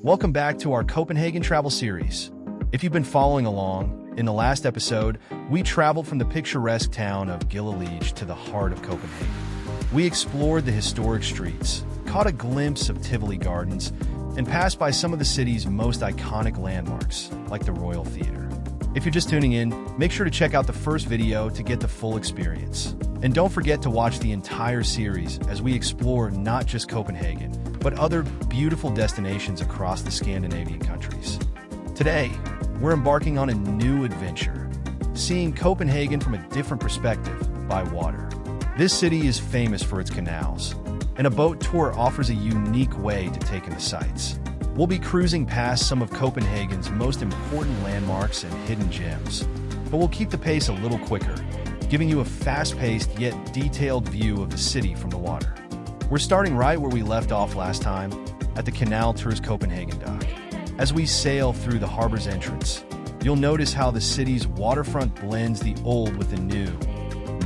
Welcome back to our Copenhagen travel series. If you've been following along, in the last episode, we traveled from the picturesque town of Gilleleje to the heart of Copenhagen. We explored the historic streets, caught a glimpse of Tivoli Gardens, and passed by some of the city's most iconic landmarks, like the Royal Theatre. If you're just tuning in, make sure to check out the first video to get the full experience. And don't forget to watch the entire series as we explore not just Copenhagen, but other beautiful destinations across the Scandinavian countries. Today, we're embarking on a new adventure, seeing Copenhagen from a different perspective by water. This city is famous for its canals, and a boat tour offers a unique way to take in the sights. We'll be cruising past some of Copenhagen's most important landmarks and hidden gems, but we'll keep the pace a little quicker, giving you a fast-paced yet detailed view of the city from the water. We're starting right where we left off last time, at the Canal Tours Copenhagen dock. As we sail through the harbor's entrance, you'll notice how the city's waterfront blends the old with the new,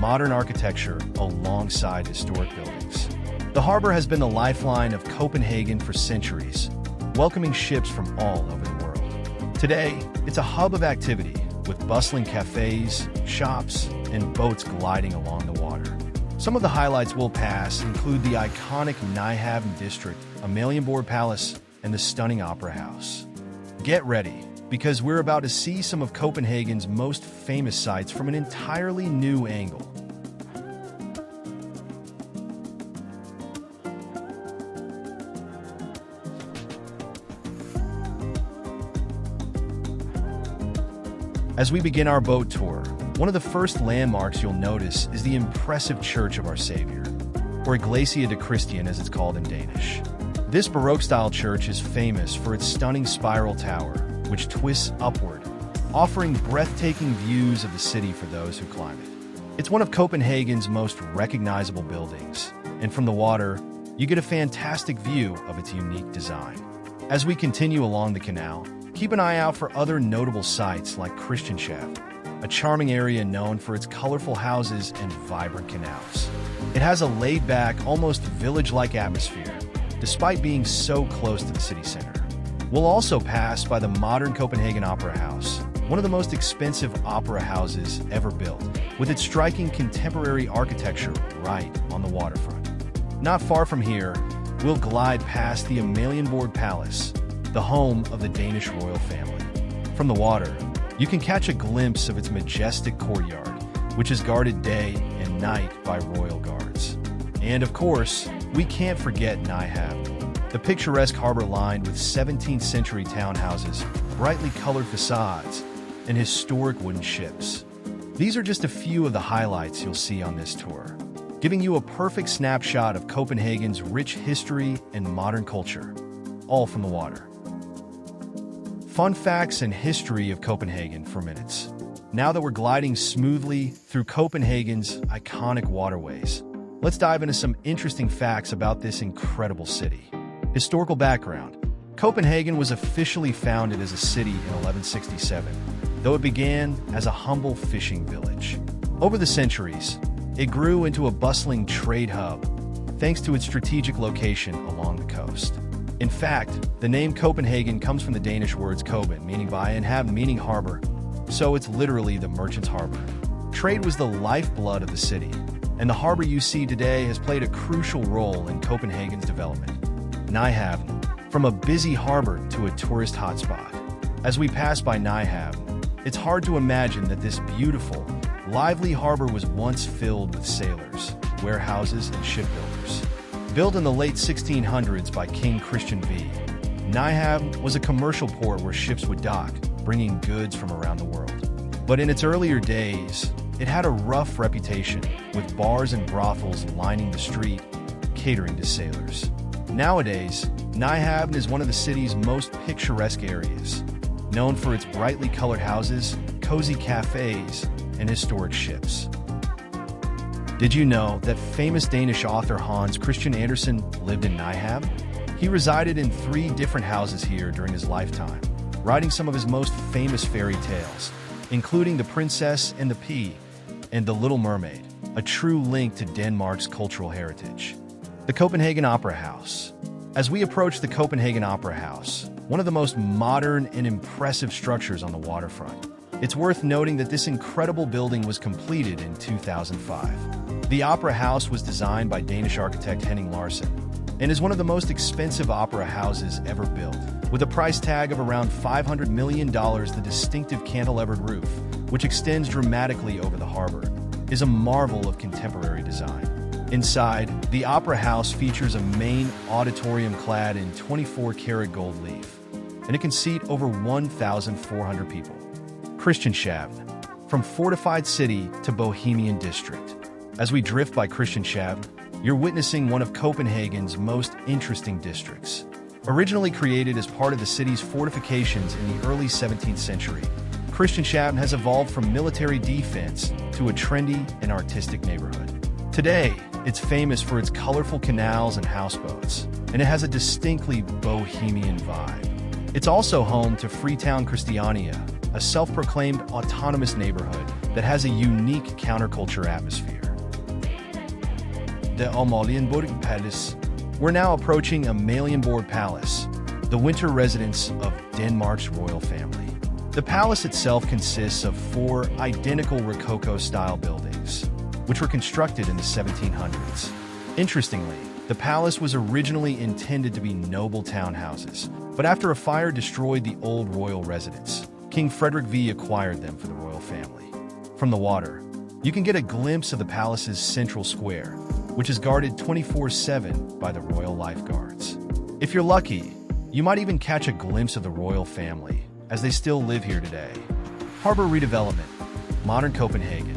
modern architecture alongside historic buildings. The harbor has been the lifeline of Copenhagen for centuries, welcoming ships from all over the world. Today, it's a hub of activity, with bustling cafes, shops, and boats gliding along the water. Some of the highlights we'll pass include the iconic Nyhavn district, Amalienborg Palace, and the stunning Opera House. Get ready, because we're about to see some of Copenhagen's most famous sights from an entirely new angle. As we begin our boat tour, one of the first landmarks you'll notice is the impressive Church of Our Savior, or Iglesia de Christian as it's called in Danish. This Baroque-style church is famous for its stunning spiral tower, which twists upward, offering breathtaking views of the city for those who climb it. It's one of Copenhagen's most recognizable buildings, and from the water, you get a fantastic view of its unique design. As we continue along the canal, keep an eye out for other notable sites like Christianshavn, a charming area known for its colorful houses and vibrant canals. It has a laid-back, almost village-like atmosphere, despite being so close to the city center. We'll also pass by the modern Copenhagen Opera House, one of the most expensive opera houses ever built, with its striking contemporary architecture right on the waterfront. Not far from here, we'll glide past the Amalienborg Palace, the home of the Danish royal family. From the water, you can catch a glimpse of its majestic courtyard, which is guarded day and night by royal guards. And of course, we can't forget Nyhavn, the picturesque harbor lined with 17th century townhouses, brightly colored facades, and historic wooden ships. These are just a few of the highlights you'll see on this tour, giving you a perfect snapshot of Copenhagen's rich history and modern culture, all from the water. Fun facts and history of Copenhagen for minutes. Now that we're gliding smoothly through Copenhagen's iconic waterways, let's dive into some interesting facts about this incredible city. Historical background. Copenhagen was officially founded as a city in 1167, though it began as a humble fishing village. Over the centuries, it grew into a bustling trade hub, thanks to its strategic location along the coast. In fact, the name Copenhagen comes from the Danish words Copen, meaning by, and Havn, meaning harbor, so it's literally the merchant's harbor. Trade was the lifeblood of the city, and the harbor you see today has played a crucial role in Copenhagen's development. Nyhavn, from a busy harbor to a tourist hotspot. As we pass by Nyhavn, it's hard to imagine that this beautiful, lively harbor was once filled with sailors, warehouses, and shipbuilders. Built in the late 1600s by King Christian V, Nyhavn was a commercial port where ships would dock, bringing goods from around the world. But in its earlier days, it had a rough reputation, with bars and brothels lining the street, catering to sailors. Nowadays, Nyhavn is one of the city's most picturesque areas, known for its brightly colored houses, cozy cafes, and historic ships. Did you know that famous Danish author Hans Christian Andersen lived in Nyhavn? He resided in 3 different houses here during his lifetime, writing some of his most famous fairy tales, including The Princess and the Pea and The Little Mermaid, a true link to Denmark's cultural heritage. The Copenhagen Opera House. As we approach the Copenhagen Opera House, one of the most modern and impressive structures on the waterfront. It's worth noting that this incredible building was completed in 2005. The Opera House was designed by Danish architect Henning Larsen and is one of the most expensive opera houses ever built. With a price tag of around $500 million, the distinctive cantilevered roof, which extends dramatically over the harbor, is a marvel of contemporary design. Inside, the Opera House features a main auditorium clad in 24-karat gold leaf, and it can seat over 1,400 people. Christianshavn, from fortified city to Bohemian district. As we drift by Christianshavn, you're witnessing one of Copenhagen's most interesting districts. Originally created as part of the city's fortifications in the early 17th century, Christianshavn has evolved from military defense to a trendy and artistic neighborhood. Today, it's famous for its colorful canals and houseboats, and it has a distinctly Bohemian vibe. It's also home to Freetown Christiania, a self-proclaimed autonomous neighborhood that has a unique counterculture atmosphere. The Amalienborg Palace. We're now approaching Amalienborg Palace, the winter residence of Denmark's royal family. The palace itself consists of 4 identical Rococo-style buildings, which were constructed in the 1700s. Interestingly, the palace was originally intended to be noble townhouses, but after a fire destroyed the old royal residence, King Frederick V acquired them for the royal family. From the water, you can get a glimpse of the palace's central square, which is guarded 24/7 by the royal lifeguards. If you're lucky, you might even catch a glimpse of the royal family, as they still live here today. Harbor redevelopment, modern Copenhagen.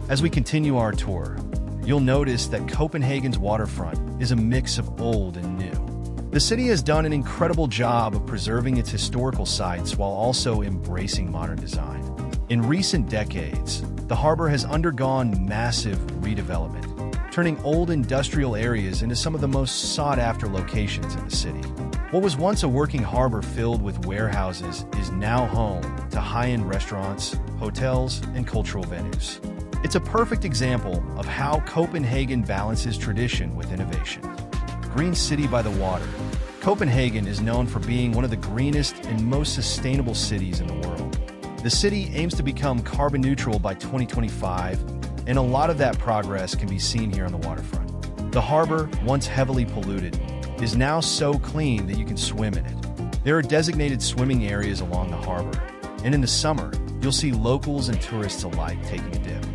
As we continue our tour, you'll notice that Copenhagen's waterfront is a mix of old and new. The city has done an incredible job of preserving its historical sites while also embracing modern design. In recent decades, the harbor has undergone massive redevelopment, turning old industrial areas into some of the most sought-after locations in the city. What was once a working harbor filled with warehouses is now home to high-end restaurants, hotels, and cultural venues. It's a perfect example of how Copenhagen balances tradition with innovation. Green city by the water. Copenhagen is known for being one of the greenest and most sustainable cities in the world. The city aims to become carbon neutral by 2025, and a lot of that progress can be seen here on the waterfront. The harbor, once heavily polluted, is now so clean that you can swim in it. There are designated swimming areas along the harbor, and in the summer, you'll see locals and tourists alike taking a dip.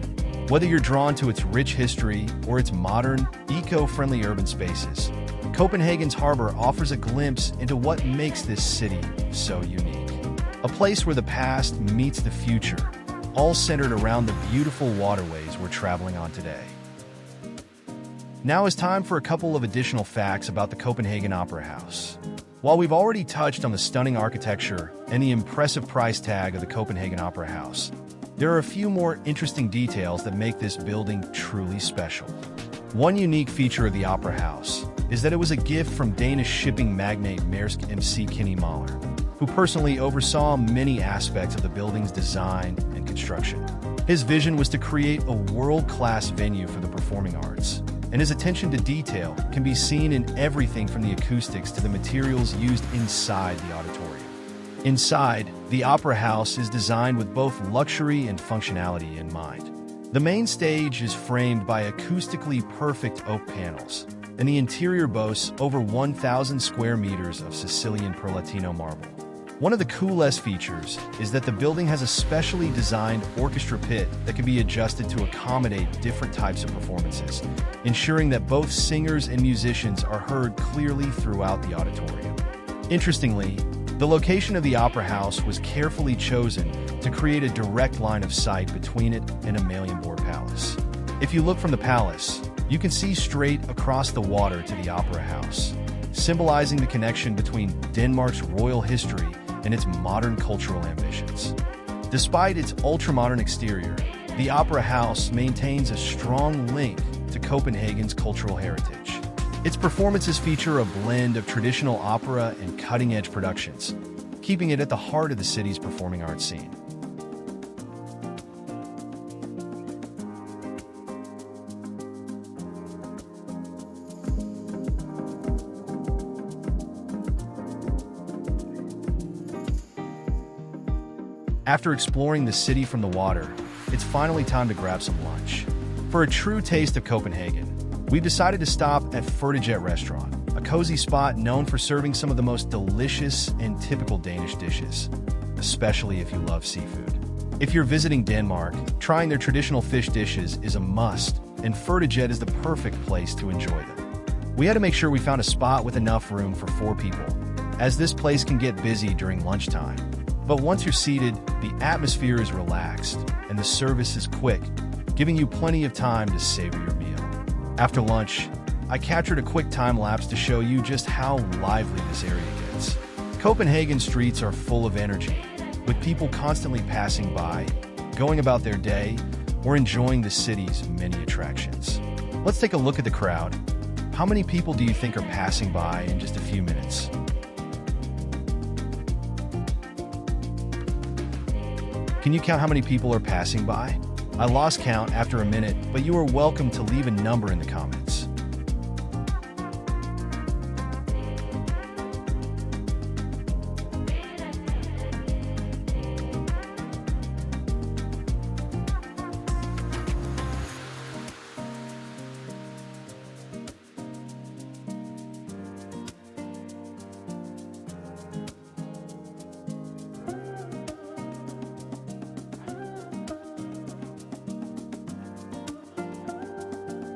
Whether you're drawn to its rich history or its modern, eco-friendly urban spaces, Copenhagen's harbor offers a glimpse into what makes this city so unique. A place where the past meets the future, all centered around the beautiful waterways we're traveling on today. Now is time for a couple of additional facts about the Copenhagen Opera House. While we've already touched on the stunning architecture and the impressive price tag of the Copenhagen Opera House, there are a few more interesting details that make this building truly special. One unique feature of the Opera House is that it was a gift from Danish shipping magnate Maersk MC Kinney Mahler, who personally oversaw many aspects of the building's design and construction. His vision was to create a world-class venue for the performing arts, and his attention to detail can be seen in everything from the acoustics to the materials used inside the auditorium. Inside, the Opera House is designed with both luxury and functionality in mind. The main stage is framed by acoustically perfect oak panels, and the interior boasts over 1,000 square meters of Sicilian Perlatino marble. One of the coolest features is that the building has a specially designed orchestra pit that can be adjusted to accommodate different types of performances, ensuring that both singers and musicians are heard clearly throughout the auditorium. Interestingly, the location of the Opera House was carefully chosen to create a direct line of sight between it and Amalienborg Palace. If you look from the palace, you can see straight across the water to the Opera House, symbolizing the connection between Denmark's royal history and its modern cultural ambitions. Despite its ultra-modern exterior, the Opera House maintains a strong link to Copenhagen's cultural heritage. Its performances feature a blend of traditional opera and cutting-edge productions, keeping it at the heart of the city's performing arts scene. After exploring the city from the water, it's finally time to grab some lunch. For a true taste of Copenhagen, we've decided to stop at Færgejet restaurant, a cozy spot known for serving some of the most delicious and typical Danish dishes, especially if you love seafood. If you're visiting Denmark, trying their traditional fish dishes is a must, and Færgejet is the perfect place to enjoy them. We had to make sure we found a spot with enough room for 4 people, as this place can get busy during lunchtime. But once you're seated, the atmosphere is relaxed, and the service is quick, giving you plenty of time to savor your meal. After lunch, I captured a quick time-lapse to show you just how lively this area gets. Copenhagen streets are full of energy, with people constantly passing by, going about their day, or enjoying the city's many attractions. Let's take a look at the crowd. How many people do you think are passing by in just a few minutes? Can you count how many people are passing by? I lost count after a minute, but you are welcome to leave a number in the comments.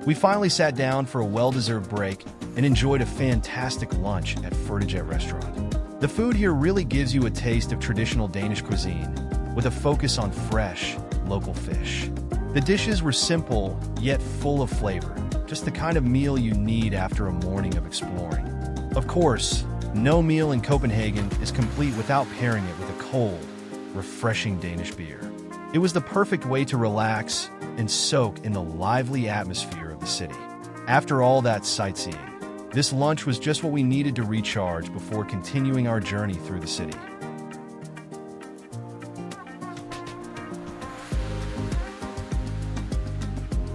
We finally sat down for a well-deserved break and enjoyed a fantastic lunch at Færgejet restaurant. The food here really gives you a taste of traditional Danish cuisine, with a focus on fresh, local fish. The dishes were simple, yet full of flavor, just the kind of meal you need after a morning of exploring. Of course, no meal in Copenhagen is complete without pairing it with a cold, refreshing Danish beer. It was the perfect way to relax and soak in the lively atmosphere of the city. After all that sightseeing, this lunch was just what we needed to recharge before continuing our journey through the city.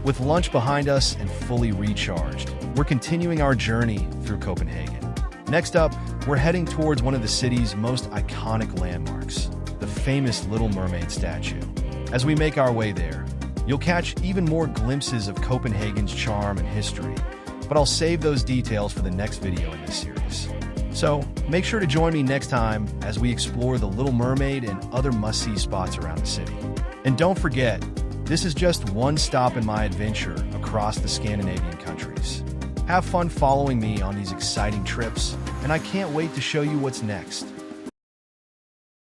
With lunch behind us and fully recharged, we're continuing our journey through Copenhagen. Next up, we're heading towards one of the city's most iconic landmarks, the famous Little Mermaid statue. As we make our way there, you'll catch even more glimpses of Copenhagen's charm and history, but I'll save those details for the next video in this series. So make sure to join me next time as we explore the Little Mermaid and other must-see spots around the city. And don't forget, this is just one stop in my adventure across the Scandinavian countries. Have fun following me on these exciting trips, and I can't wait to show you what's next.